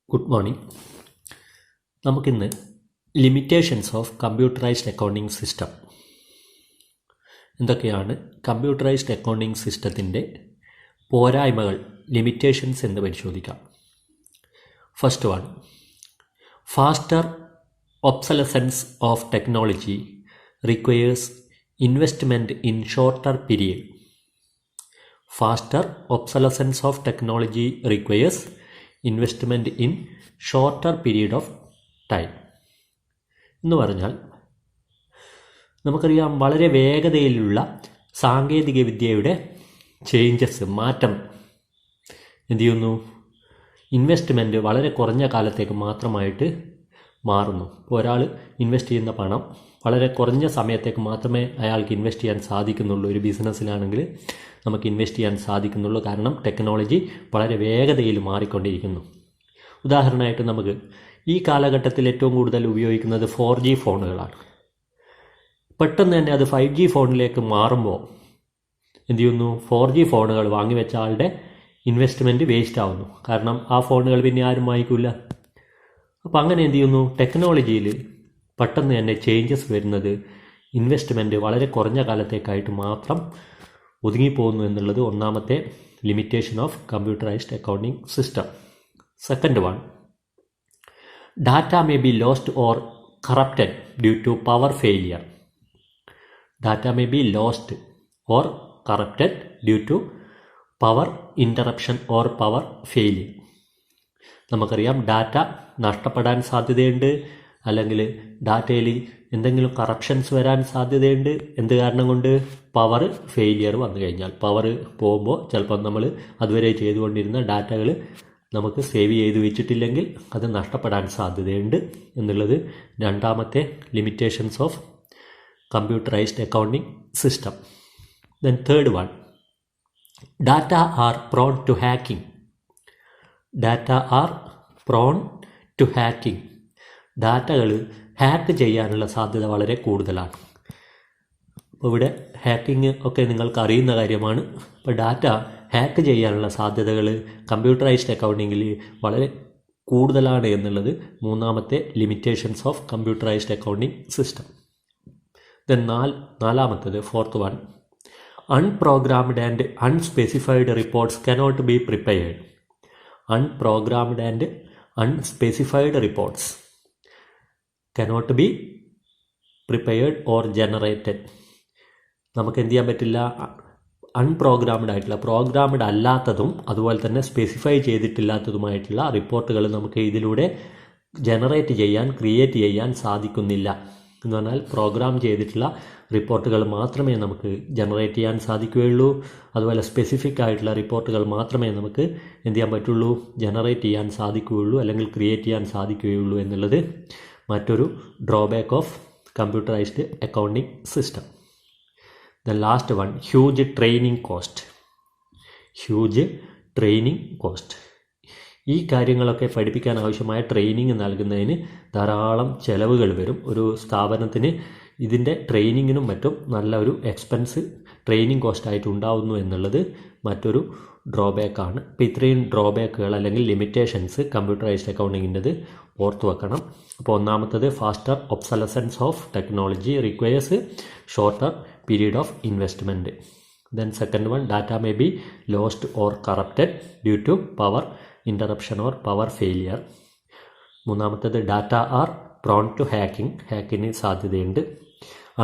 Good morning. നമുക്കിന്ന് limitations of computerised accounting system, എന്തൊക്കെയാണ് computerised accounting സിസ്റ്റത്തിൻ്റെ പോരായ്മകൾ, ലിമിറ്റേഷൻസ് എന്ന് പരിശോധിക്കാം. First one, faster obsolescence of technology requires investment in shorter period. Faster obsolescence of technology requires investment in shorter period of time എന്ന് പറഞ്ഞാൽ, നമുക്കറിയാം വളരെ വേഗതയിലുള്ള സാങ്കേതിക വിദ്യയുടെ മാറ്റം എന്ത് ചെയ്യുന്നു, ഇൻവെസ്റ്റ്മെൻറ്റ് വളരെ കുറഞ്ഞ കാലത്തേക്ക് മാത്രമായിട്ട് മാറുന്നു. ഇപ്പോൾ ഒരാൾ ഇൻവെസ്റ്റ് ചെയ്യുന്ന പണം വളരെ കുറഞ്ഞ സമയത്തേക്ക് മാത്രമേ അയാൾക്ക് ഇൻവെസ്റ്റ് ചെയ്യാൻ സാധിക്കുന്നുള്ളൂ. ഒരു ബിസിനസ്സിലാണെങ്കിൽ നമുക്ക് ഇൻവെസ്റ്റ് ചെയ്യാൻ സാധിക്കുന്നുള്ളൂ, കാരണം ടെക്നോളജി വളരെ വേഗതയിൽ മാറിക്കൊണ്ടിരിക്കുന്നു. ഉദാഹരണമായിട്ട് നമുക്ക് ഈ കാലഘട്ടത്തിൽ ഏറ്റവും കൂടുതൽ ഉപയോഗിക്കുന്നത് 4G ഫോണുകളാണ്. പെട്ടെന്ന് തന്നെ അത് 5G ഫോണിലേക്ക് മാറുമ്പോൾ എന്ത് ചെയ്യുന്നു, 4G ഫോണുകൾ വാങ്ങിവെച്ച ആളുടെ ഇൻവെസ്റ്റ്മെൻറ്റ് വേസ്റ്റ് ആവുന്നു. കാരണം ആ ഫോണുകൾ പിന്നെ ആരും വാങ്ങിക്കില്ല. അപ്പോൾ അങ്ങനെ എന്ത് ചെയ്യുന്നു, ടെക്നോളജിയിൽ പെട്ടെന്ന് തന്നെ ചേഞ്ചസ് വരുന്നത് ഇൻവെസ്റ്റ്മെൻറ്റ് വളരെ കുറഞ്ഞ കാലത്തേക്കായിട്ട് മാത്രം ഒതുങ്ങിപ്പോകുന്നു എന്നുള്ളത് ഒന്നാമത്തെ limitation of computerised accounting system. Second one, data may be lost or corrupted due to power failure. Data may be lost or corrupted due to power interruption or power failure. നമുക്കറിയാം data നഷ്ടപ്പെടാൻ സാധ്യതയുണ്ട്, അല്ലെങ്കിൽ ഡാറ്റയിൽ എന്തെങ്കിലും corruptions വരാൻ സാധ്യതയുണ്ട്. എന്ത് കാരണം കൊണ്ട്? പവർ ഫെയിലിയർ വന്നു കഴിഞ്ഞാൽ. പവർ പോകുമ്പോൾ ചിലപ്പോൾ നമ്മൾ അതുവരെ ചെയ്തുകൊണ്ടിരുന്ന ഡാറ്റകൾ നമുക്ക് സേവ് ചെയ്ത് വെച്ചിട്ടില്ലെങ്കിൽ അത് നഷ്ടപ്പെടാൻ സാധ്യതയുണ്ട് എന്നുള്ളത് രണ്ടാമത്തെ limitations of computerised accounting system. Then third one, data are prone to hacking. Data are prone to hacking. ഡാറ്റകൾ ഹാക്ക് ചെയ്യാനുള്ള സാധ്യത വളരെ കൂടുതലാണ്. അപ്പോൾ ഇവിടെ ഹാക്കിംഗ് ഒക്കെ നിങ്ങൾക്ക് അറിയുന്ന കാര്യമാണ്. അപ്പോൾ ഡാറ്റ ഹാക്ക് ചെയ്യാനുള്ള സാധ്യതകൾ കമ്പ്യൂട്ടറൈസ്ഡ് അക്കൗണ്ടിങ്ങിൽ വളരെ കൂടുതലാണ് എന്നുള്ളത് മൂന്നാമത്തെ limitations of computerised accounting system. Then നാലാമത്തേത്, fourth one, unprogrammed and unspecified reports cannot be prepared. Unprogrammed and unspecified reports cannot be prepared or generated. നമുക്ക് എന്ത് ചെയ്യാൻ പറ്റില്ല, അൺപ്രോഗ്രാംഡ് ആയിട്ടുള്ള, പ്രോഗ്രാംഡ് അല്ലാത്തതും അതുപോലെ തന്നെ സ്പെസിഫൈ ചെയ്തിട്ടില്ലാത്തതുമായിട്ടുള്ള റിപ്പോർട്ടുകൾ നമുക്ക് ഇതിലൂടെ ജനറേറ്റ് ചെയ്യാൻ, ക്രിയേറ്റ് ചെയ്യാൻ സാധിക്കുന്നില്ല. എന്ന് പറഞ്ഞാൽ പ്രോഗ്രാം ചെയ്തിട്ടുള്ള റിപ്പോർട്ടുകൾ മാത്രമേ നമുക്ക് ജനറേറ്റ് ചെയ്യാൻ സാധിക്കുകയുള്ളൂ. അതുപോലെ സ്പെസിഫിക് ആയിട്ടുള്ള റിപ്പോർട്ടുകൾ മാത്രമേ നമുക്ക് എന്ത് ചെയ്യാൻ പറ്റുള്ളൂ, ജനറേറ്റ് ചെയ്യാൻ സാധിക്കുകയുള്ളൂ, അല്ലെങ്കിൽ ക്രിയേറ്റ് ചെയ്യാൻ സാധിക്കുകയുള്ളൂ എന്നുള്ളത് മറ്റൊരു drawback of computerised accounting system. The last one, huge training cost. Huge training cost. ഈ കാര്യങ്ങളൊക്കെ പഠിപ്പിക്കാൻ ആവശ്യമായ ട്രെയിനിങ് നൽകുന്നതിന് ധാരാളം ചിലവുകൾ വരും. ഒരു സ്ഥാപനത്തിന് ഇതിൻ്റെ ട്രെയിനിങ്ങിനും മറ്റും നല്ല ഒരു എക്സ്പെൻസ് ട്രെയിനിങ് കോസ്റ്റായിട്ട് ഉണ്ടാവുന്നു എന്നുള്ളത് മറ്റൊരു ഡ്രോബാക്കാണ്. ഇപ്പോൾ ഇത്രയും ഡ്രോബാക്കുകൾ അല്ലെങ്കിൽ ലിമിറ്റേഷൻസ് കമ്പ്യൂട്ടറൈസ്ഡ് അക്കൗണ്ടിങ്ങിൻ്റെത് ഓർത്തു വെക്കണം. അപ്പോൾ ഒന്നാമത്തത്, faster obsolescence of technology requires shorter period of investment. Then second one, data may be lost or corrupted due to power interruption or power failure. മൂന്നാമത്തത്, data are prone to hacking. ഹാക്കിന് സാധ്യതയുണ്ട്.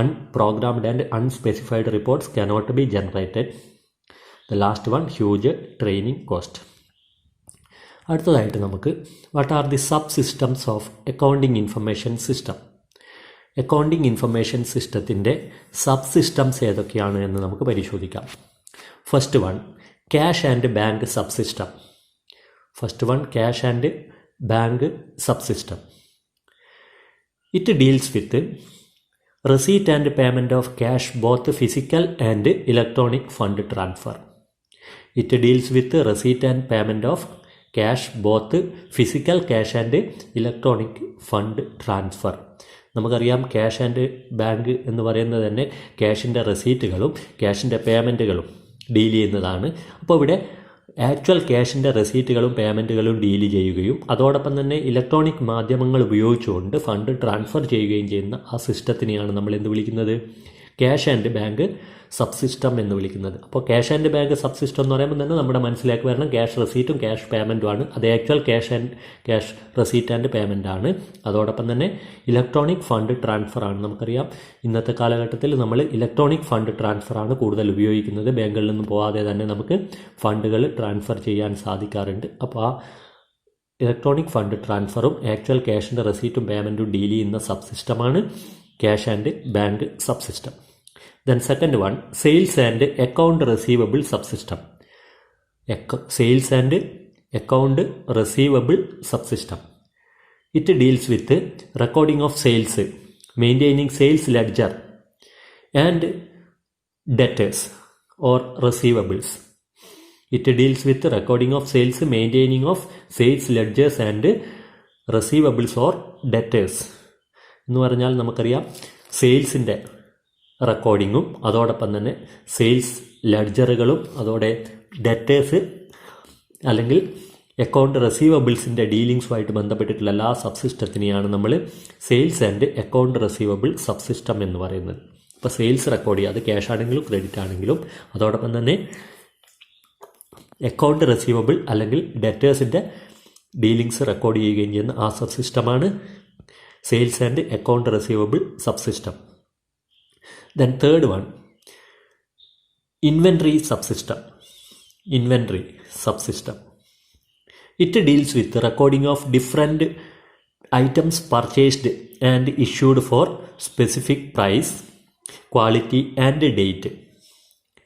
Unprogrammed and unspecified reports cannot be generated. The last one, huge training cost. അടുത്തതായിട്ട് നമുക്ക് what are the sub systems of accounting information system. Accounting information സിസ്റ്റത്തിൻ്റെ sub systems ഏതൊക്കെയാണ് എന്ന് നമുക്ക് പരിശോധിക്കാം. First one, cash and bank sub system. First one, cash and bank sub system. It deals with receipt and payment of cash, both physical and electronic fund transfer. It deals with receipt and payment of cash, both physical cash and electronic fund transfer. നമുക്കറിയാം cash and bank എന്ന് പറയുന്നത് തന്നെ ക്യാഷിൻ്റെ റെസീറ്റുകളും ക്യാഷിൻ്റെ പേയ്മെൻറ്റുകളും deal ചെയ്യുന്നതാണ്. അപ്പോൾ ഇവിടെ actual ക്യാഷിൻ്റെ റെസീറ്റുകളും പേയ്മെൻറ്റുകളും deal ചെയ്യുകയും അതോടൊപ്പം തന്നെ ഇലക്ട്രോണിക് മാധ്യമങ്ങൾ ഉപയോഗിച്ചുകൊണ്ട് ഫണ്ട് ട്രാൻസ്ഫർ ചെയ്യുകയും ചെയ്യുന്ന ആ സിസ്റ്റത്തിനെയാണ് നമ്മൾ എന്ത് വിളിക്കുന്നത്? Cash and bank sub system എന്ന് വിളിക്കുന്നത്. അപ്പോൾ cash and bank sub system എന്ന് പറയുമ്പോൾ തന്നെ നമ്മുടെ മനസ്സിലേക്ക് വരണം ക്യാഷ് റെസീറ്റും ക്യാഷ് പേയ്മെൻറ്റുമാണ്. അത് actual cash receipt and payment ആണ്. അതോടൊപ്പം തന്നെ ഇലക്ട്രോണിക് ഫണ്ട് ട്രാൻസ്ഫർ ആണ്. നമുക്കറിയാം ഇന്നത്തെ കാലഘട്ടത്തിൽ നമ്മൾ ഇലക്ട്രോണിക് ഫണ്ട് ട്രാൻസ്ഫർ ആണ് കൂടുതൽ ഉപയോഗിക്കുന്നത്. ബാങ്കുകളിൽ നിന്നും പോകാതെ തന്നെ നമുക്ക് ഫണ്ടുകൾ ട്രാൻസ്ഫർ ചെയ്യാൻ സാധിക്കാറുണ്ട്. അപ്പോൾ ആ ഇലക്ട്രോണിക് ഫണ്ട് ട്രാൻസ്ഫറും ആക്ച്വൽ ക്യാഷിൻ്റെ റെസീറ്റും പേയ്മെൻറ്റും ഡീൽ ചെയ്യുന്ന സബ് സിസ്റ്റമാണ് cash and bank sub system. Then second one, sales and account receivable subsystem. Sales and account receivable subsystem. It deals with recording of sales, maintaining sales ledger and debtors or receivables. It deals with recording of sales, maintaining of sales ledgers and receivables or debtors. എന്ന് പറഞ്ഞാൽ നമുക്കറിയാം സെയിൽസിൻ്റെ റെക്കോർഡിങ്ങും അതോടൊപ്പം തന്നെ sales ലെഡ്ജറുകളും അതോടെ debtors അല്ലെങ്കിൽ account റെസീവബിൾസിൻ്റെ ഡീലിങ്സുമായിട്ട് ബന്ധപ്പെട്ടിട്ടുള്ള എല്ലാ സബ്സിസ്റ്റത്തിനെയാണ് നമ്മൾ sales and account receivable subsystem എന്ന് പറയുന്നത്. ഇപ്പോൾ സെയിൽസ് റെക്കോർഡ് ചെയ്യുക, അത് ക്യാഷ് ആണെങ്കിലും ക്രെഡിറ്റ് ആണെങ്കിലും, അതോടൊപ്പം തന്നെ അക്കൗണ്ട് റെസീവബിൾ അല്ലെങ്കിൽ ഡെറ്റേഴ്സിൻ്റെ ഡീലിങ്സ് റെക്കോർഡ് ചെയ്യുകയും ചെയ്യുന്ന ആ സബ്സിസ്റ്റമാണ് sales and account receivable subsystem. Then third one, inventory subsystem. Inventory subsystem. It deals with the recording of different items purchased and issued for specific price, quality and date.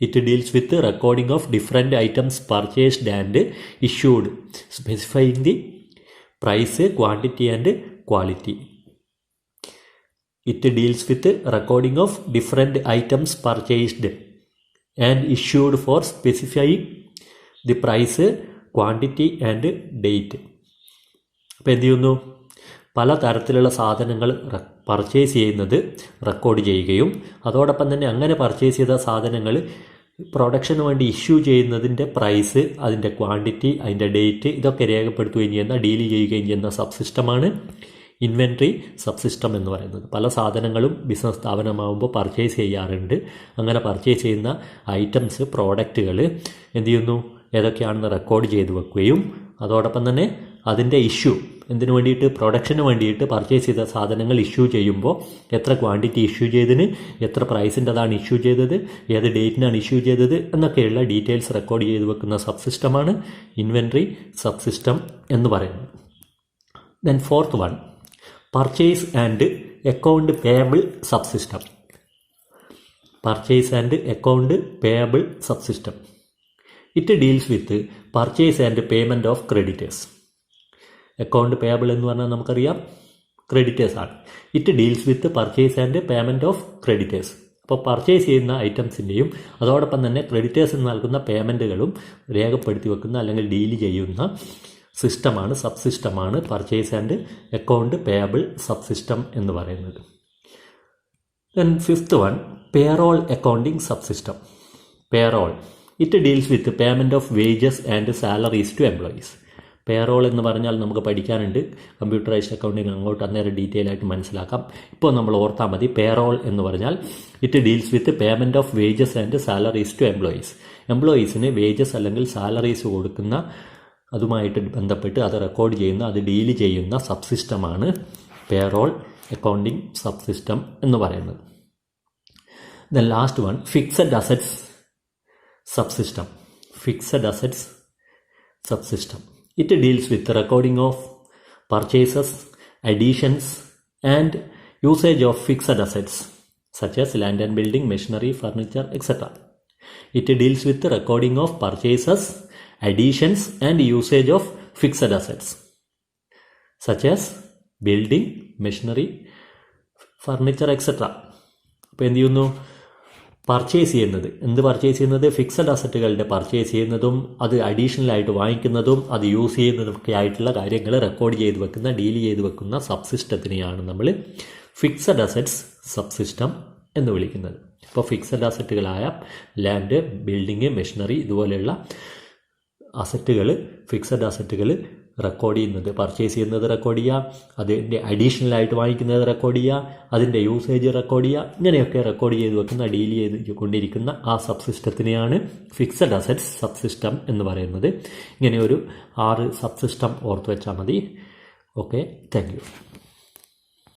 It deals with the recording of different items purchased and issued, specifying the price, quantity and quality. It deals with recording of different items purchased and issued for specifying the price, quantity and date. അപ്പോൾ എന്ത് ചെയ്യുന്നു? പല തരത്തിലുള്ള സാധനങ്ങൾ purchase ചെയ്യുന്നത് record ചെയ്യുകയും അതോടൊപ്പം തന്നെ അങ്ങനെ പർച്ചേസ് ചെയ്ത സാധനങ്ങൾ പ്രൊഡക്ഷന് വേണ്ടി ഇഷ്യൂ ചെയ്യുന്നതിൻ്റെ പ്രൈസ്, അതിൻ്റെ ക്വാണ്ടിറ്റി, അതിൻ്റെ ഡേറ്റ് ഇതൊക്കെ രേഖപ്പെടുത്തുകയും ചെയ്യുന്ന ഡീൽ ചെയ്യുകയും ചെയ്യുന്ന സബ് സിസ്റ്റമാണ് ഇൻവെൻട്രി സബ്സിസ്റ്റം എന്ന് പറയുന്നത്. പല സാധനങ്ങളും ബിസിനസ് സ്ഥാപനമാകുമ്പോൾ പർച്ചേസ് ചെയ്യാറുണ്ട്. അങ്ങനെ പർച്ചേസ് ചെയ്യുന്ന ഐറ്റംസ്, പ്രോഡക്റ്റുകൾ എന്ത് ചെയ്യുന്നു? ഏതൊക്കെയാണെന്ന് റെക്കോർഡ് ചെയ്ത് വെക്കുകയും അതോടൊപ്പം തന്നെ അതിൻ്റെ ഇഷ്യൂ എന്തിനു വേണ്ടിയിട്ട്? പ്രൊഡക്ഷന് വേണ്ടിയിട്ട് പർച്ചേസ് ചെയ്ത സാധനങ്ങൾ ഇഷ്യൂ ചെയ്യുമ്പോൾ എത്ര ക്വാണ്ടിറ്റി ഇഷ്യൂ ചെയ്തതിന്, എത്ര പ്രൈസിൻ്റെതാണ് ഇഷ്യൂ ചെയ്തത്, ഏത് ഡേറ്റിനാണ് ഇഷ്യൂ ചെയ്തത് എന്നൊക്കെയുള്ള ഡീറ്റെയിൽസ് റെക്കോർഡ് ചെയ്ത് വെക്കുന്ന സബ്സിസ്റ്റമാണ് ഇൻവെൻട്രി സബ്സിസ്റ്റം എന്ന് പറയുന്നത്. Then fourth one, purchase and account payable subsystem. Purchase and account payable subsystem. It deals with purchase and payment of creditors. Account payable എന്ന് പറഞ്ഞാൽ നമുക്കറിയാം ക്രെഡിറ്റേഴ്സ് ആണ്. It deals with purchase and payment of creditors. അപ്പോൾ purchase ചെയ്യുന്ന ഐറ്റംസിൻ്റെയും അതോടൊപ്പം തന്നെ ക്രെഡിറ്റേഴ്സിന് നൽകുന്ന പേയ്മെൻറ്റുകളും രേഖപ്പെടുത്തി വെക്കുന്ന അല്ലെങ്കിൽ ഡീൽ ചെയ്യുന്ന സിസ്റ്റമാണ്, സബ് സിസ്റ്റമാണ് purchase and account payable sub system എന്ന് പറയുന്നത്. Then fifth one, payroll accounting sub system. Payroll, it deals with payment of wages and salaries to employees. Payroll എന്ന് പറഞ്ഞാൽ നമുക്ക് പഠിക്കാനുണ്ട്, കമ്പ്യൂട്ടറൈസ്ഡ് അക്കൗണ്ടിങ് അങ്ങോട്ട് അന്നേരം ഡീറ്റെയിൽ ആയിട്ട് മനസ്സിലാക്കാം. ഇപ്പോൾ നമ്മൾ ഓർത്താൽ മതി, പേറോൾ എന്ന് പറഞ്ഞാൽ it deals with payment of wages and salaries to employees. എംപ്ലോയീസിന് വേജസ് അല്ലെങ്കിൽ സാലറീസ് കൊടുക്കുന്ന അതുമായിട്ട് ബന്ധപ്പെട്ട് അത് റെക്കോർഡ് ചെയ്യുന്ന, അത് ഡീൽ ചെയ്യുന്ന സബ് സിസ്റ്റമാണ് പേറോൾ അക്കൗണ്ടിങ് സബ് സിസ്റ്റം എന്ന് പറയുന്നത്. Then last one, fixed assets sub system. Fixed assets sub system. It deals with recording of purchases, additions and usage of fixed assets such as land and building, machinery, furniture, etc. It deals with the recording of purchases, additions and usage of fixed assets such as building, machinery, furniture, etc. അപ്പോൾ എന്ത് ചെയ്യുന്നു? Purchase ചെയ്യുന്നത്, എന്ത് purchase ചെയ്യുന്നത്? Fixed അസറ്റുകളുടെ purchase ചെയ്യുന്നതും അത് അഡീഷണലായിട്ട് വാങ്ങിക്കുന്നതും അത് use ചെയ്യുന്നതൊക്കെ ആയിട്ടുള്ള കാര്യങ്ങൾ റെക്കോർഡ് ചെയ്ത് വെക്കുന്ന, ഡീൽ ചെയ്ത് വെക്കുന്ന സബ് സിസ്റ്റത്തിനെയാണ് നമ്മൾ ഫിക്സഡ് അസറ്റ്സ് സബ് സിസ്റ്റം എന്ന് വിളിക്കുന്നത്. ഇപ്പോൾ ഫിക്സഡ് അസറ്റുകളായ ലാൻഡ്, ബിൽഡിങ്, മെഷീനറി ഇതുപോലെയുള്ള അസറ്റുകൾ, ഫിക്സഡ് അസറ്റുകൾ റെക്കോർഡ് ചെയ്യുന്നത്, പർച്ചേസ് ചെയ്യുന്നത് റെക്കോർഡ് ചെയ്യുക, അതിൻ്റെ അഡീഷണലായിട്ട് വാങ്ങിക്കുന്നത് റെക്കോർഡ് ചെയ്യുക, അതിൻ്റെ യൂസേജ് റെക്കോർഡ് ചെയ്യുക, ഇങ്ങനെയൊക്കെ റെക്കോർഡ് ചെയ്ത് വെക്കുന്ന, ഡീൽ ചെയ്ത് കൊണ്ടിരിക്കുന്ന ആ സബ് സിസ്റ്റത്തിനെയാണ് ഫിക്സഡ് അസറ്റ്സ് സബ് സിസ്റ്റം എന്ന് പറയുന്നത്. ഇങ്ങനെ ഒരു 6 സബ് സിസ്റ്റം ഓർത്ത് വെച്ചാൽ മതി. Okay, thank you.